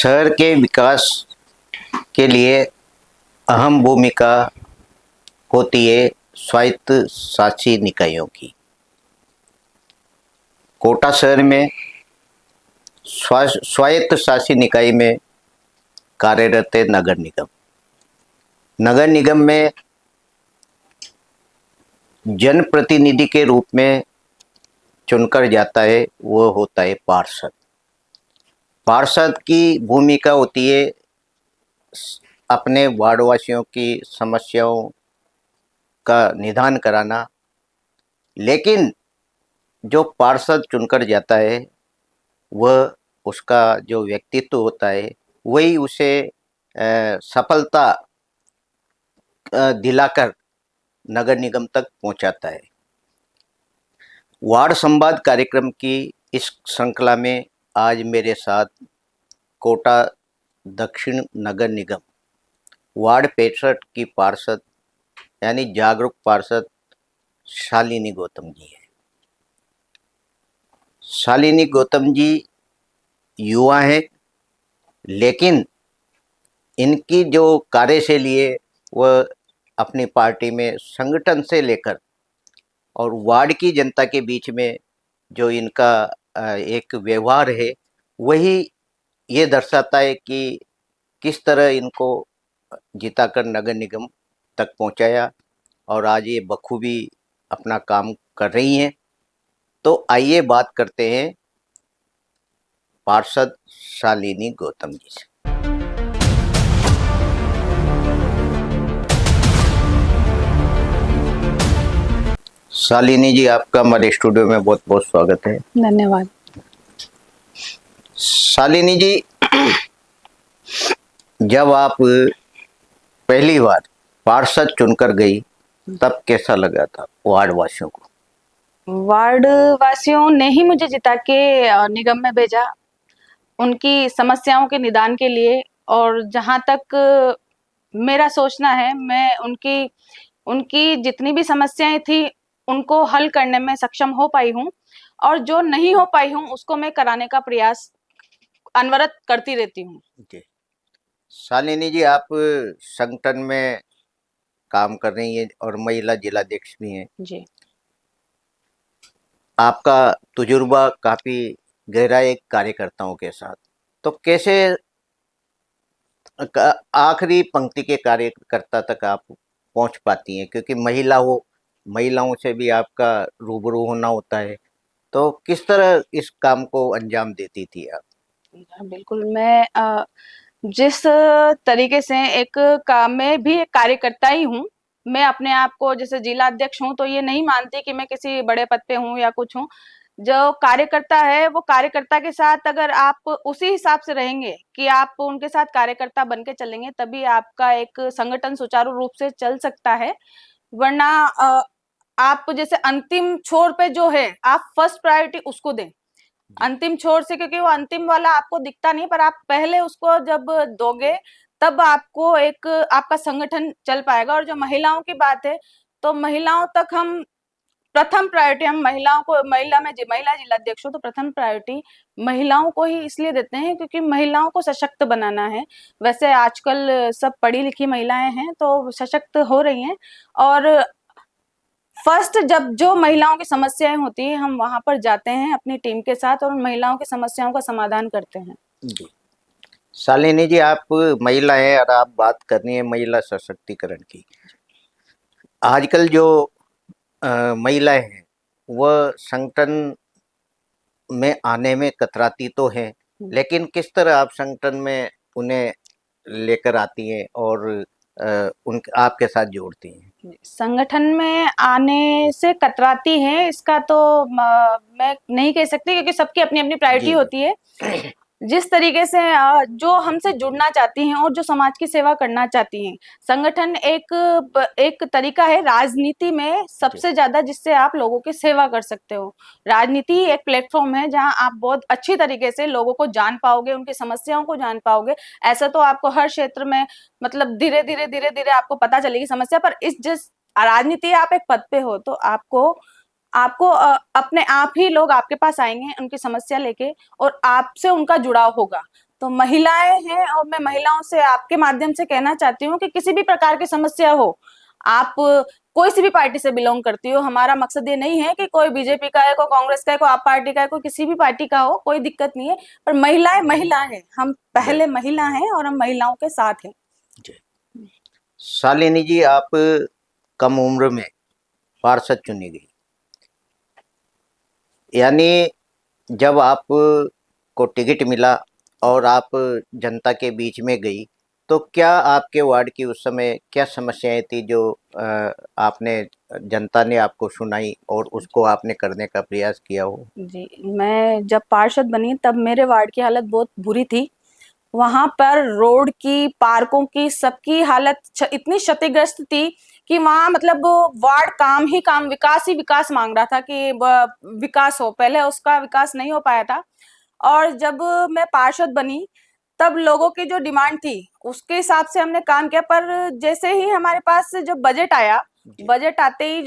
शहर के विकास के लिए अहम भूमिका होती है स्वायत्त शासी निकायों की। कोटा शहर में स्वायत्त शासी निकाय में कार्यरत है नगर निगम। नगर निगम में जनप्रतिनिधि के रूप में चुनकर जाता है वो होता है पार्षद। पार्षद की भूमिका होती है अपने वार्डवासियों की समस्याओं का निदान कराना, लेकिन जो पार्षद चुनकर जाता है वह उसका जो व्यक्तित्व होता है वही उसे सफलता दिलाकर नगर निगम तक पहुंचाता है। वार्ड संवाद कार्यक्रम की इस श्रृंखला में आज मेरे साथ कोटा दक्षिण नगर निगम वार्ड 65 की पार्षद यानी जागरूक पार्षद शालिनी गौतम जी है। शालिनी गौतम जी युवा हैं, लेकिन इनकी जो कार्यशैली है वह अपनी पार्टी में संगठन से लेकर और वार्ड की जनता के बीच में जो इनका एक व्यवहार है वही ये दर्शाता है कि किस तरह इनको जिताकर नगर निगम तक पहुंचाया और आज ये बखूबी अपना काम कर रही हैं। तो आइए बात करते हैं पार्षद शालिनी गौतम जी से। शालिनी जी, आपका हमारे स्टूडियो में बहुत बहुत स्वागत है। धन्यवाद। शालिनी जी, जब आप पहली बार पार्षद चुनकर गई तब कैसा लगा था वार्ड वासियों को? वार्ड वासियों ने ही मुझे जिता के निगम में भेजा उनकी समस्याओं के निदान के लिए, और जहां तक मेरा सोचना है मैं उनकी जितनी भी समस्याएं थी उनको हल करने में सक्षम हो पाई हूँ, और जो नहीं हो पाई हूँ उसको मैं कराने का प्रयास अनवरत करती रहती हूँ। शालिनी जी, आप संगठन में काम कर रही हैं और महिला जिलाध्यक्ष भी हैं जी। आपका तजुर्बा काफी गहरा है कार्यकर्ताओं के साथ, तो कैसे आखिरी पंक्ति के कार्यकर्ता तक आप पहुंच पाती हैं? क्योंकि महिलाओं से भी आपका रूबरू होना होता है, तो किस तरह इस काम को अंजाम देती थी आप? बिल्कुल, मैं जिस तरीके से एक काम में भी एक कार्यकर्ता ही हूँ। मैं अपने आप को जैसे जिला अध्यक्ष हूँ तो ये नहीं मानती कि मैं किसी बड़े पद पे हूँ या कुछ हूँ। जो कार्यकर्ता है वो कार्यकर्ता के साथ अगर आप उसी हिसाब से रहेंगे कि आप उनके साथ कार्यकर्ता बन के चलेंगे, तभी आपका एक संगठन सुचारू रूप से चल सकता है। वरना आप जैसे अंतिम छोर पे जो है आप फर्स्ट प्रायोरिटी उसको दें। अंतिम छोर से, क्योंकि वो अंतिम वाला आपको दिखता नहीं, पर आप पहले उसको जब दोगे तब आपको एक आपका संगठन चल पाएगा। और जो महिलाओं की बात है तो महिलाओं तक हम प्रथम प्रायोरिटी हम महिलाओं को महिला जिलाध्यक्ष हूँ तो प्रथम प्रायोरिटी महिलाओं को ही इसलिए देते हैं क्योंकि महिलाओं को सशक्त बनाना है। वैसे आजकल सब पढ़ी लिखी महिलाएं हैं तो सशक्त हो रही हैं, और फर्स्ट जब जो महिलाओं की समस्याएं होती है हम वहां पर जाते हैं अपनी टीम के साथ और उन महिलाओं की समस्याओं का समाधान करते हैं। जी शालिनी जी, आप महिला हैं और आप बात करनी है महिला सशक्तिकरण की। आजकल जो महिलाएं हैं वह संगठन में आने में कतराती तो हैं, लेकिन किस तरह आप संगठन में उन्हें लेकर आती हैं और उन आपके साथ जोड़ती हैं? संगठन में आने से कतराती हैं इसका तो मैं नहीं कह सकती, क्योंकि सबकी अपनी अपनी प्रायोरिटी होती है। जिस तरीके से जो हमसे जुड़ना चाहती हैं और जो समाज की सेवा करना चाहती हैं, संगठन एक तरीका है राजनीति में सबसे ज्यादा जिससे आप लोगों की सेवा कर सकते हो। राजनीति एक प्लेटफॉर्म है जहां आप बहुत अच्छी तरीके से लोगों को जान पाओगे, उनकी समस्याओं को जान पाओगे। ऐसा तो आपको हर क्षेत्र में मतलब धीरे धीरे आपको पता चलेगी समस्या, पर जिस राजनीति आप एक पद पे हो तो आपको अपने आप ही लोग आपके पास आएंगे उनकी समस्या लेके और आपसे उनका जुड़ाव होगा। तो महिलाएं हैं और मैं महिलाओं से आपके माध्यम से कहना चाहती हूँ कि किसी भी प्रकार की समस्या हो, आप कोई सी भी पार्टी से बिलोंग करती हो, हमारा मकसद ये नहीं है कि कोई बीजेपी का है, कोई कांग्रेस का है, कोई आप पार्टी का है, कोई किसी भी पार्टी का हो, कोई दिक्कत नहीं है। पर महिलाएं महिला है, हम पहले महिला हैं और हम महिलाओं के साथ हैं। शालिनी जी, आप कम उम्र में पार्षद चुनी गई, यानी जब आप को टिकट मिला और आप जनता के बीच में गई, तो क्या आपके वार्ड की उस समय क्या समस्याएं थी जो आपने जनता ने आपको सुनाई और उसको आपने करने का प्रयास किया हो? जी, मैं जब पार्षद बनी तब मेरे वार्ड की हालत बहुत बुरी थी। वहां पर रोड की, पार्कों की, सबकी हालत इतनी क्षतिग्रस्त थी कि वहां मतलब वार्ड काम ही काम, विकास ही विकास मांग रहा था कि विकास हो। पहले उसका विकास नहीं हो पाया था और जब मैं पार्षद बनी तब लोगों की जो डिमांड थी उसके हिसाब से हमने काम किया। पर जैसे ही हमारे पास जब बजट आया, बजट आते ही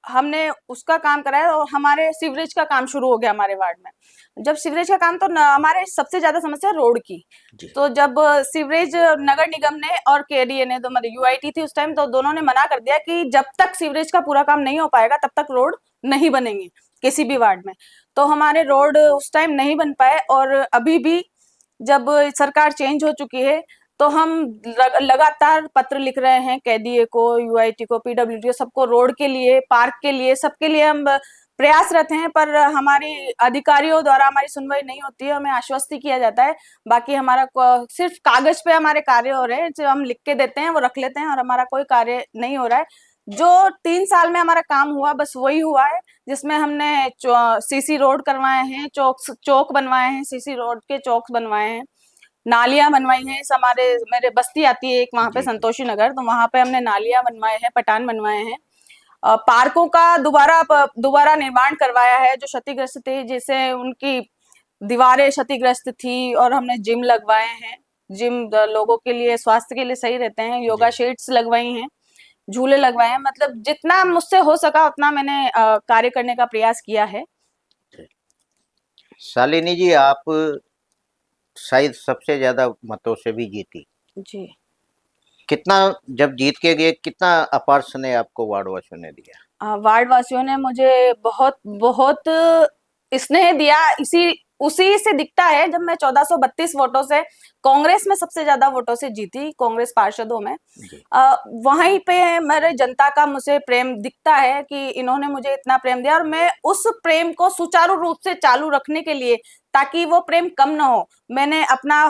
हमने उसका काम कराया और हमारे सीवरेज का काम शुरू हो गया हमारे वार्ड में। जब सीवरेज का काम, तो हमारे सबसे ज्यादा समस्या रोड की। तो जब सीवरेज नगर निगम ने और केडीए ने, तो मतलब यूआईटी थी उस टाइम, तो दोनों ने मना कर दिया कि जब तक सीवरेज का पूरा काम नहीं हो पाएगा तब तक रोड नहीं बनेंगे किसी भी वार्ड में। तो हमारे रोड उस टाइम नहीं बन पाए और अभी भी जब सरकार चेंज हो चुकी है तो हम लगातार पत्र लिख रहे हैं केडीए को, यूआईटी को, पीडब्ल्यूडी को, सबको रोड के लिए, पार्क के लिए, सबके लिए हम प्रयासरत हैं। पर हमारी अधिकारियों द्वारा हमारी सुनवाई नहीं होती है, हमें आश्वस्त किया जाता है। बाकी हमारा सिर्फ कागज पे हमारे कार्य हो रहे हैं, जो हम लिख के देते हैं वो रख लेते हैं और हमारा कोई कार्य नहीं हो रहा है। जो 3 साल में हमारा काम हुआ बस वही हुआ है, जिसमें हमने सीसी रोड करवाए हैं, चौक बनवाए हैं, सीसी रोड के चौक बनवाए हैं, नालियां बनवाई हैं। हमारे मेरे बस्ती आती है एक वहां पे, संतोषी नगर, तो वहां पे हमने नालियां बनवाए हैं, पटान बनवाए हैं। पार्कों का दोबारा निर्माण करवाया है जो क्षतिग्रस्त थे, जैसे उनकी दीवारें क्षतिग्रस्त थी, और हमने जिम लगवाए हैं। जिम लोगों के लिए, स्वास्थ्य के लिए सही रहते हैं। योगा शीट्स लगवाई हैं, झूले लगवाए हैं। मतलब जितना मुझसे हो सका उतना मैंने कार्य करने का प्रयास किया है। शालिनी जी, आप शायद सबसे ज्यादा मतों से भी जीती। जी, कितना, जब जीत के गए, कितना अपार्स ने आपको वार्ड वासियों ने दिया? वार्ड वासियों ने मुझे बहुत बहुत स्नेह दिया। उसी से दिखता है जब मैं 1432 वोटों से, कांग्रेस में सबसे ज्यादा वोटों से जीती, कांग्रेस पार्षदों में। वहीं पे मेरे जनता का मुझे प्रेम दिखता है कि इन्होंने मुझे इतना प्रेम दिया और मैं उस प्रेम को सुचारू रूप से चालू रखने के लिए, ताकि वो प्रेम कम ना हो, मैंने अपना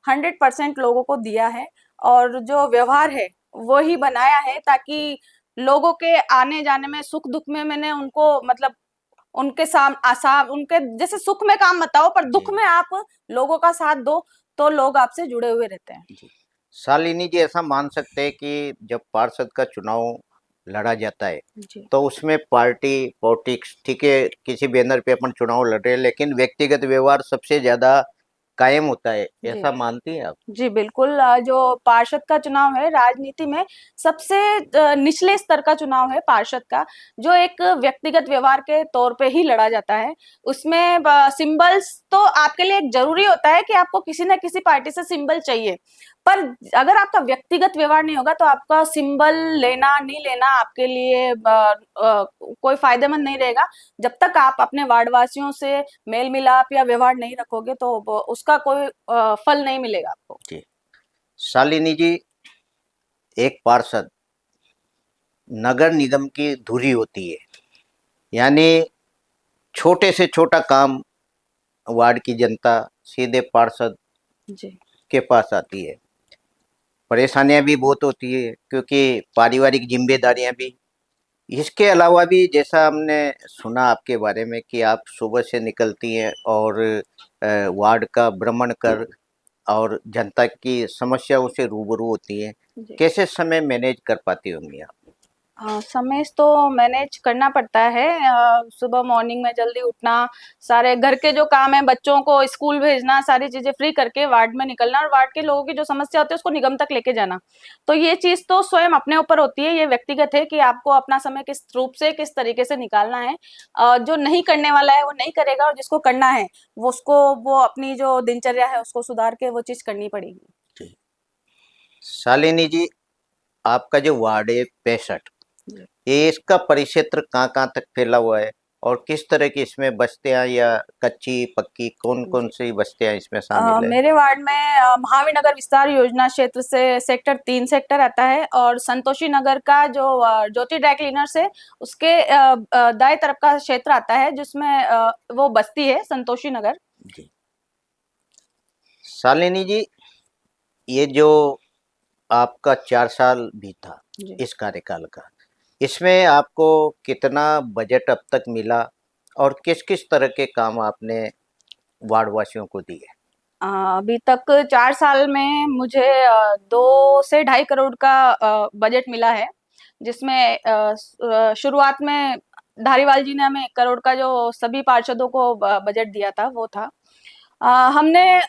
100% लोगों को दिया है। और जो व्यवहार है वो ही बनाया है, ताकि लोगों के आने जाने में, सुख दुख में मैंने उनको मतलब उनके उनके जैसे सुख में काम बताओ पर दुख में आप लोगों का साथ दो, तो लोग आपसे जुड़े हुए रहते हैं। शालिनी जी, ऐसा मान सकते हैं कि जब पार्षद का चुनाव लड़ा जाता है जी, तो उसमें पार्टी पॉलिटिक्स, ठीक है, किसी बैनर पे अपन चुनाव लड़ रहे हैं, लेकिन व्यक्तिगत व्यवहार सबसे ज्यादा कायम होता है, जी, ऐसा मानती हैं आप? जी बिल्कुल। जो पार्षद का चुनाव है राजनीति में सबसे निचले स्तर का चुनाव है पार्षद का, जो एक व्यक्तिगत व्यवहार के तौर पे ही लड़ा जाता है। उसमें सिंबल्स तो आपके लिए एक जरूरी होता है कि आपको किसी न किसी पार्टी से सिंबल चाहिए, पर अगर आपका व्यक्तिगत व्यवहार नहीं होगा तो आपका सिंबल लेना नहीं लेना आपके लिए कोई फायदेमंद नहीं रहेगा। जब तक आप अपने वार्डवासियों से मेल मिलाप या व्यवहार नहीं रखोगे तो उसका कोई फल नहीं मिलेगा आपको। जी। शालिनी जी, एक पार्षद नगर निगम की धुरी होती है, यानी छोटे से छोटा काम वार्ड की जनता सीधे पार्षद जी, के पास आती है। परेशानियां भी बहुत होती है क्योंकि पारिवारिक जिम्मेदारियां भी। इसके अलावा भी जैसा हमने सुना आपके बारे में कि आप सुबह से निकलती हैं और वार्ड का भ्रमण कर और जनता की समस्याओं से रूबरू होती हैं। जी। कैसे समय मैनेज कर पाती होंगी आप? समय तो मैनेज करना पड़ता है। सुबह मॉर्निंग में जल्दी उठना, सारे घर के जो काम है, बच्चों को स्कूल भेजना, सारी चीजें फ्री करके वार्ड में निकलना और वार्ड के लोगों की जो समस्या होती है उसको निगम तक लेके जाना। तो ये चीज तो स्वयं अपने ऊपर होती है, ये व्यक्तिगत है कि आपको अपना समय किस रूप से, किस तरीके से निकालना है। जो नहीं करने वाला है वो नहीं करेगा, और जिसको करना है वो उसको, वो अपनी जो दिनचर्या है उसको सुधार के वो चीज करनी पड़ेगी। जी। शालिनी जी, आपका जो वार्ड है 65, ये इसका परिक्षेत्र कहाँ कहाँ तक फैला हुआ है, और किस तरह की इसमें बस्तियां या कच्ची पक्की कौन कौन जी। सी बस्तियां इसमें शामिल है? मेरे वार्ड में महावीर नगर विस्तार योजना क्षेत्र से सेक्टर 3 सेक्टर आता है, और संतोषी नगर का जो ज्योति ड्राई क्लीनर्स है उसके दाएं तरफ का क्षेत्र आता है, जिसमें वो बस्ती है संतोषी नगर। जी। शालिनी जी, ये जो आपका 4 साल भी था जी। इस कार्यकाल का, इसमें आपको कितना बजट अब तक मिला, और किस किस तरह के काम आपने वार्ड वासियों को दिए? अभी तक 4 साल में मुझे 2 से 2.5 करोड़ का बजट मिला है, जिसमें शुरुआत में धारीवाल जी ने हमें 1 करोड़ का जो सभी पार्षदों को बजट दिया था वो था। हमने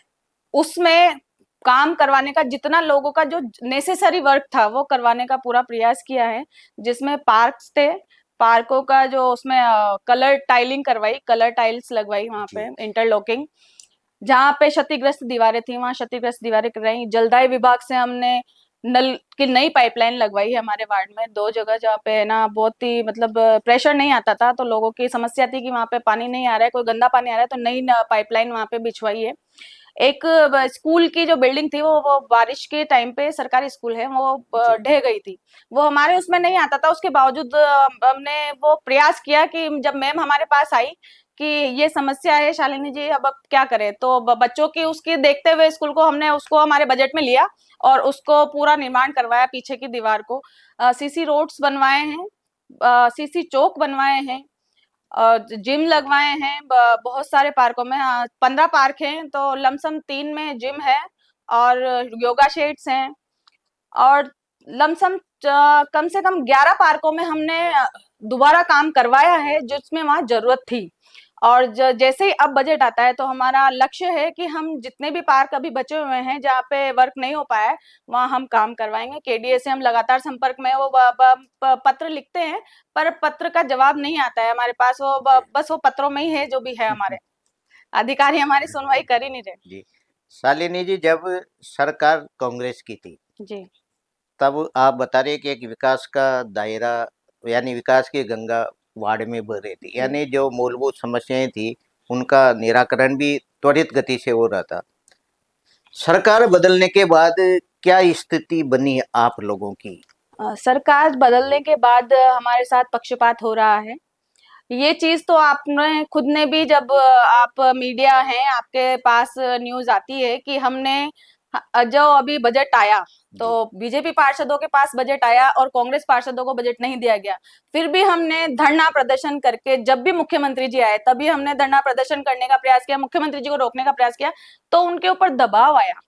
उसमें काम करवाने का, जितना लोगों का जो नेसेसरी वर्क था वो करवाने का पूरा प्रयास किया है, जिसमें पार्क्स थे, पार्कों का जो उसमें कलर टाइलिंग करवाई, कलर टाइल्स लगवाई वहां पे, जी। इंटरलॉकिंग। जहाँ पे क्षतिग्रस्त दीवारें थी वहां क्षतिग्रस्त दीवारें कराई। जलदाय विभाग से हमने नल की नई पाइपलाइन लगवाई है हमारे वार्ड में 2 जगह, जहाँ पे है ना बहुत ही मतलब प्रेशर नहीं आता था, तो लोगों की समस्या थी कि वहां पे पानी नहीं आ रहा है, कोई गंदा पानी आ रहा है, तो नई पाइपलाइन वहां पे बिछवाई है। एक स्कूल की जो बिल्डिंग थी वो बारिश के टाइम पे, सरकारी स्कूल है वो, जी। ढह गई थी। वो हमारे उसमें नहीं आता था, उसके बावजूद हमने वो प्रयास किया कि जब मैम हमारे पास आई कि ये समस्या है शालिनी जी, अब क्या करें, तो बच्चों की उसकी देखते हुए स्कूल को हमने उसको हमारे बजट में लिया और उसको पूरा निर्माण करवाया, पीछे की दीवार को सीसी रोड्स बनवाए हैं, सीसी चौक बनवाए हैं, जिम लगवाए हैं बहुत सारे पार्कों में। 15 पार्क हैं तो लमसम 3 में जिम है, और योगा शेड्स हैं, और लमसम कम से कम 11 पार्कों में हमने दोबारा काम करवाया है जिसमें वहां जरूरत थी। और जैसे ही अब बजट आता है तो हमारा लक्ष्य है कि हम जितने भी पार्क अभी बचे हुए हैं जहाँ पे वर्क नहीं हो पाया है वहां हम काम करवाएंगे। केडीए से हम लगातार संपर्क में, वो पत्र लिखते हैं पर पत्र का जवाब नहीं आता है हमारे पास, वो बस वो पत्रों में ही है जो भी है, हमारे अधिकारी हमारी सुनवाई कर ही नहीं रहे। जी। शालिनी जी, जब सरकार कांग्रेस की थी, जी। तब आप बता रहे कि एक विकास का दायरा, यानी विकास की गंगा वार्ड में बह रही थी, जी। यानी जो मूलभूत समस्याएं थी उनका निराकरण भी त्वरित गति से हो रहा था। सरकार बदलने के बाद क्या स्थिति बनी आप लोगों की? सरकार बदलने के बाद हमारे साथ पक्षपात हो रहा है। ये चीज तो आपने खुद ने भी, जब आप मीडिया हैं आपके पास न्यूज आती है कि हमने जो अभी बजट आया तो जी। बीजेपी पार्षदों के पास बजट आया और कांग्रेस पार्षदों को बजट नहीं दिया गया, फिर भी हमने धरना प्रदर्शन करके, जब भी मुख्यमंत्री जी आए तभी हमने धरना प्रदर्शन करने का प्रयास किया, मुख्यमंत्री जी को रोकने का प्रयास किया, तो उनके ऊपर दबाव आया,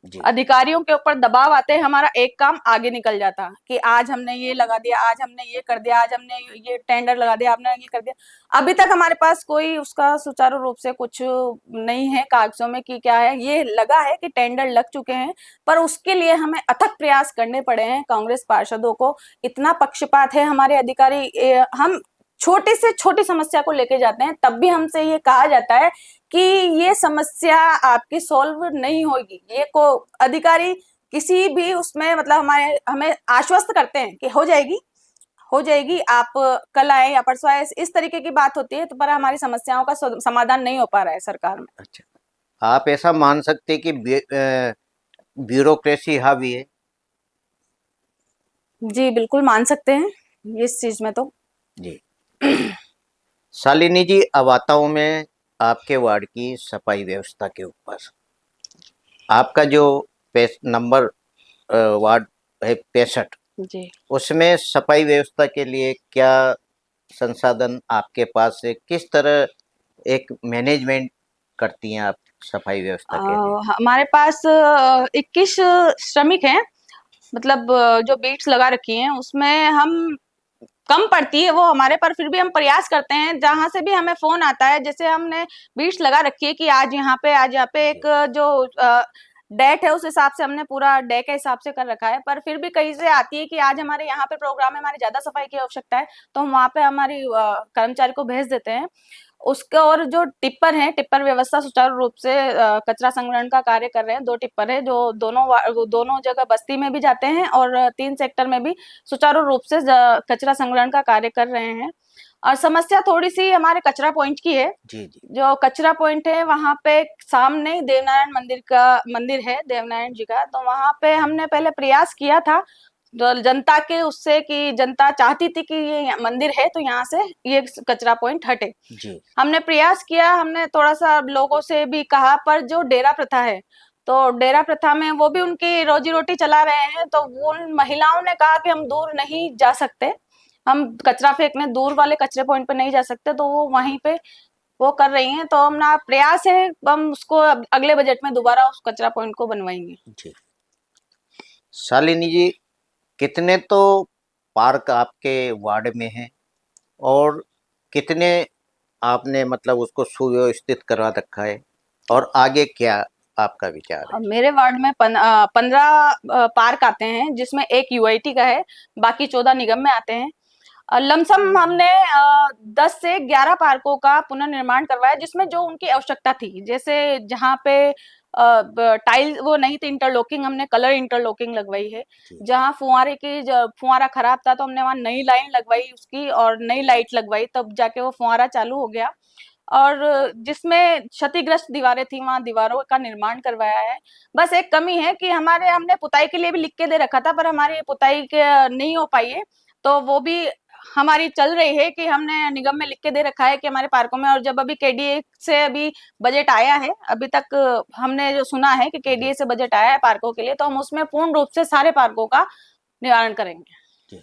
जी। अधिकारियों के ऊपर दबाव आते हमारा एक काम आगे निकल जाता कि आज हमने ये लगा दिया, आज हमने ये कर दिया, आज हमने ये टेंडर लगा दिया, आपने ये कर दिया। अभी तक हमारे पास कोई उसका सुचारू रूप से कुछ नहीं है कागजों में कि क्या है। ये लगा है कि टेंडर लग चुके हैं, पर उसके लिए हमें अथक प्रयास करने पड़े हैं। कांग्रेस पार्षदों को इतना पक्षपात है, हमारे अधिकारी हम छोटी से छोटी समस्या को लेके जाते हैं तब भी हमसे ये कहा जाता है कि ये समस्या आपकी सॉल्व नहीं होगी। ये को अधिकारी किसी भी उसमें मतलब हमारे हमें आश्वस्त करते हैं कि हो जाएगी, हो जाएगी, आप कल आए या परसों आए, इस तरीके की बात होती है, तो पर हमारी समस्याओं का समाधान नहीं हो पा रहा है सरकार में। अच्छा, आप ऐसा मान सकते हैं कि ब्यूरोक्रेसी हावी है? जी बिल्कुल मान सकते हैं इस चीज में तो। जी। शालिनी जी, अब आता हूं मैं आपके वार्ड की सफाई व्यवस्था के ऊपर। आपका जो नंबर वार्ड है 65, जी। उसमें सफाई व्यवस्था के लिए क्या संसाधन आपके पास है, किस तरह एक मैनेजमेंट करती हैं आप सफाई व्यवस्था के लिए? हमारे पास 21 श्रमिक हैं, मतलब जो बीट्स लगा रखी हैं उसमें हम कम पड़ती है वो हमारे पर, फिर भी हम प्रयास करते हैं। जहाँ से भी हमें फोन आता है, जैसे हमने बीट्स लगा रखी है कि आज यहाँ पे एक जो डेट है उस हिसाब से हमने पूरा डे के हिसाब से कर रखा है, पर फिर भी कहीं से आती है कि आज हमारे यहाँ पे प्रोग्राम है, हमारी ज्यादा सफाई की आवश्यकता है, तो हम वहाँ पे हमारी कर्मचारी को भेज देते हैं उसका। और जो टिप्पर है, टिप्पर व्यवस्था सुचारू रूप से कचरा संग्रहण का कार्य कर रहे हैं। 2 टिप्पर है जो दोनों जगह बस्ती में भी जाते हैं और 3 सेक्टर में भी सुचारू रूप से कचरा संग्रहण का कार्य कर रहे हैं। और समस्या थोड़ी सी हमारे कचरा पॉइंट की है। जी जी। जो कचरा पॉइंट है वहां पे सामने देवनारायण मंदिर है, देवनारायण जी का, तो वहां पे हमने पहले प्रयास किया था जो जनता के उससे, कि जनता चाहती थी कि ये मंदिर है तो यहाँ से ये कचरा पॉइंट हटे। जी। हमने प्रयास किया, हमने थोड़ा सा लोगों से भी कहा, पर जो डेरा प्रथा है, तो डेरा प्रथा में वो भी उनकी रोजी रोटी चला रहे हैं, तो वो उन महिलाओं ने कहा कि हम दूर नहीं जा सकते, हम कचरा फेंकने दूर वाले कचरे पॉइंट पे नहीं जा सकते, तो वो वहीं पे वो कर रही हैं। तो हमारा प्रयास है हम उसको अगले बजट में दोबारा उस कचरा पॉइंट को बनवाएंगे। जी। शालिनी जी, कितने तो पार्क आपके वार्ड में हैं और कितने आपने मतलब उसको सुव्यवस्थित करवा रखा है, और आगे क्या आपका विचार है? मेरे वार्ड में 15 पार्क आते हैं, जिसमें एक यूआईटी का है, बाकी 14 निगम में आते हैं। लमसम हमने 10 से 11 पार्कों का पुनर्निर्माण करवाया, जिसमें जो उनकी आवश्यकता थी, जैसे जहाँ पे टाइल वो नहीं थी, इंटरलॉकिंग हमने कलर इंटरलॉकिंग लगवाई है। जहाँ फुहारा खराब था तो हमने वहां नई लाइन लगवाई उसकी, और नई लाइट लगवाई, तब जाके वो फुहारा चालू हो गया। और जिसमें क्षतिग्रस्त दीवारें थी वहां दीवारों का निर्माण करवाया है। बस एक कमी है कि हमने पुताई के लिए भी लिख के दे रखा था, पर हमारी पुताई के नहीं हो पाई है, तो वो भी हमारी चल रही है कि हमने निगम में लिख के दे रखा है कि हमारे पार्कों में। और जब अभी केडीए से अभी बजट आया है, अभी तक हमने जो सुना है कि केडीए से बजट आया है पार्कों के लिए, तो हम उसमें पूर्ण रूप से सारे पार्कों का निवारण करेंगे।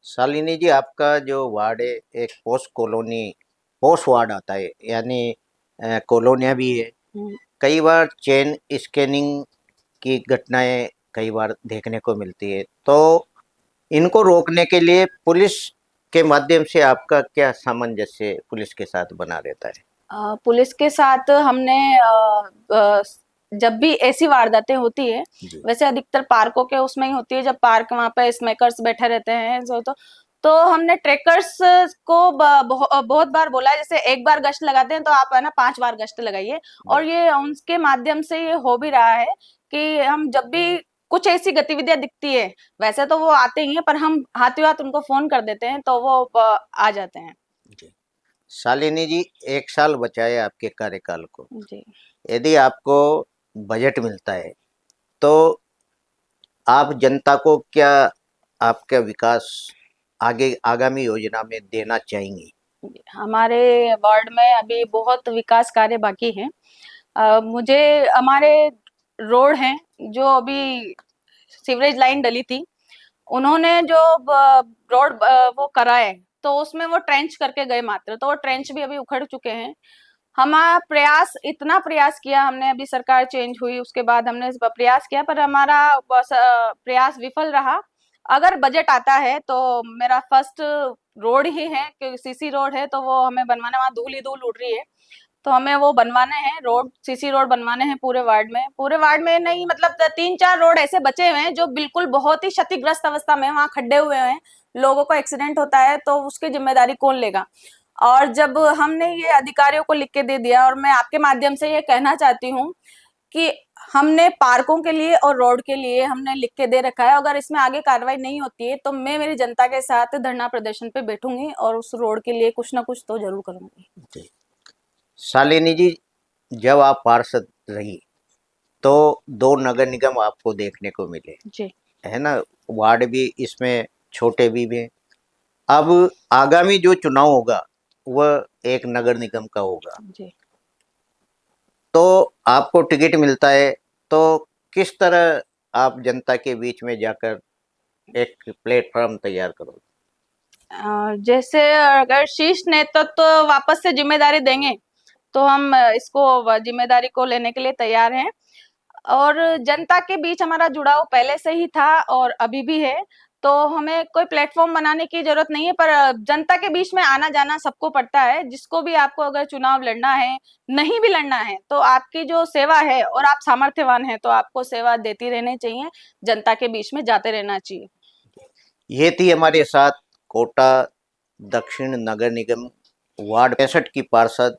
शालिनी जी, आपका जो वार्ड है एक पोस्ट वार्ड आता है, यानी कॉलोनियाँ भी है। कई बार चेन स्कैनिंग की घटनाएं कई बार देखने को मिलती है, तो इनको रोकने के लिए पुलिस के माध्यम से आपका क्या सामंजस्य पुलिस के साथ बना रहता है? पुलिस के साथ हमने जब भी ऐसी वारदातें होती है, वैसे अधिकतर पार्कों के उसमें ही होती है, जब पार्क वहां पे स्मैकर्स बैठे रहते हैं, तो हमने ट्रेकर्स को बहुत बार बोला है, जैसे एक बार गश्त लगाते हैं तो आप है ना 5 बार गश्त लगाइए। और ये उनके माध्यम से ये हो भी रहा है कि हम जब भी कुछ ऐसी गतिविधियां दिखती है, वैसे तो वो आते ही हैं, पर हम हाथों हाथ उनको फोन कर देते हैं तो वो आ जाते हैं। शालिनी जी, 1 साल बचा है आपके कार्यकाल को। जी। यदि आपको बजट मिलता है तो आप जनता को क्या आपका विकास आगामी योजना में देना चाहेंगी? हमारे वार्ड में अभी बहुत विकास कार्य बाकी हैं। मुझे हमारे रोड हैं जो अभी सीवरेज लाइन डली थी, उन्होंने जो रोड वो कराए, तो उसमें वो ट्रेंच करके गए मात्र, तो वो ट्रेंच भी अभी उखड़ चुके हैं। हमारा इतना प्रयास किया हमने, अभी सरकार चेंज हुई उसके बाद हमने इस प्रयास किया, पर हमारा प्रयास विफल रहा। अगर बजट आता है तो मेरा फर्स्ट रोड ही है, क्योंकि सीसी रोड है, तो वो हमें बनवाना, वहाँ धूल ही धूल उड़ रही है, तो हमें वो बनवाने हैं रोड, सीसी रोड बनवाने हैं पूरे वार्ड में नहीं, मतलब 3-4 रोड ऐसे बचे हुए हैं जो बिल्कुल बहुत ही क्षतिग्रस्त अवस्था में, वहाँ खड्डे हुए हैं, लोगों को एक्सीडेंट होता है, तो उसकी जिम्मेदारी कौन लेगा? और जब हमने ये अधिकारियों को लिख के दे दिया, और मैं आपके माध्यम से ये कहना चाहती हूँ कि हमने पार्कों के लिए और रोड के लिए हमने लिख के दे रखा है, अगर इसमें आगे कार्रवाई नहीं होती है तो मैं मेरी जनता के साथ धरना प्रदर्शन पे बैठूंगी और उस रोड के लिए कुछ ना कुछ तो जरूर करूंगी। शालिनी जी, जब आप पार्षद रही तो 2 नगर निगम आपको देखने को मिले जी, है ना, वार्ड भी इसमें छोटे भी हैं। अब आगामी जो चुनाव होगा वह एक नगर निगम का होगा, जी। तो आपको टिकट मिलता है तो किस तरह आप जनता के बीच में जाकर एक प्लेटफॉर्म तैयार करोगे? जैसे अगर शीर्ष नेतृत्व तो वापस से जिम्मेदारी देंगे तो हम इसको जिम्मेदारी को लेने के लिए तैयार हैं। और जनता के बीच हमारा जुड़ाव पहले से ही था और अभी भी है, तो हमें कोई प्लेटफॉर्म बनाने की जरूरत नहीं है, पर जनता के बीच में आना जाना सबको पड़ता है। जिसको भी आपको अगर चुनाव लड़ना है, नहीं भी लड़ना है, तो आपकी जो सेवा है और आप सामर्थ्यवान हैं तो आपको सेवा देती रहनी चाहिए, जनता के बीच में जाते रहना चाहिए। ये थी हमारे साथ कोटा दक्षिण नगर निगम वार्ड 65 की पार्षद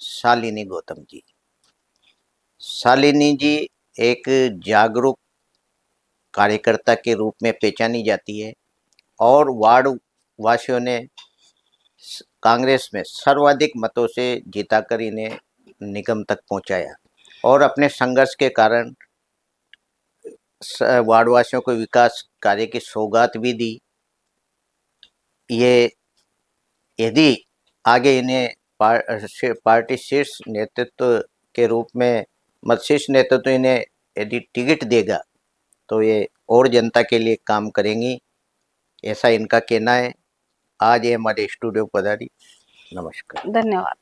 शालिनी गौतम जी। शालिनी जी एक जागरूक कार्यकर्ता के रूप में पहचानी जाती है और वार्ड वासियों ने कांग्रेस में सर्वाधिक मतों से जीताकर इन्हें निगम तक पहुंचाया और अपने संघर्ष के कारण वार्ड वासियों को विकास कार्य की सौगात भी दी। ये यदि आगे इन्हें पार्टी शीर्ष नेतृत्व के रूप में शीर्ष नेतृत्व इन्हें यदि टिकट देगा तो ये और जनता के लिए काम करेंगी, ऐसा इनका कहना है। आज ये हमारे स्टूडियो पधारी। नमस्कार। धन्यवाद।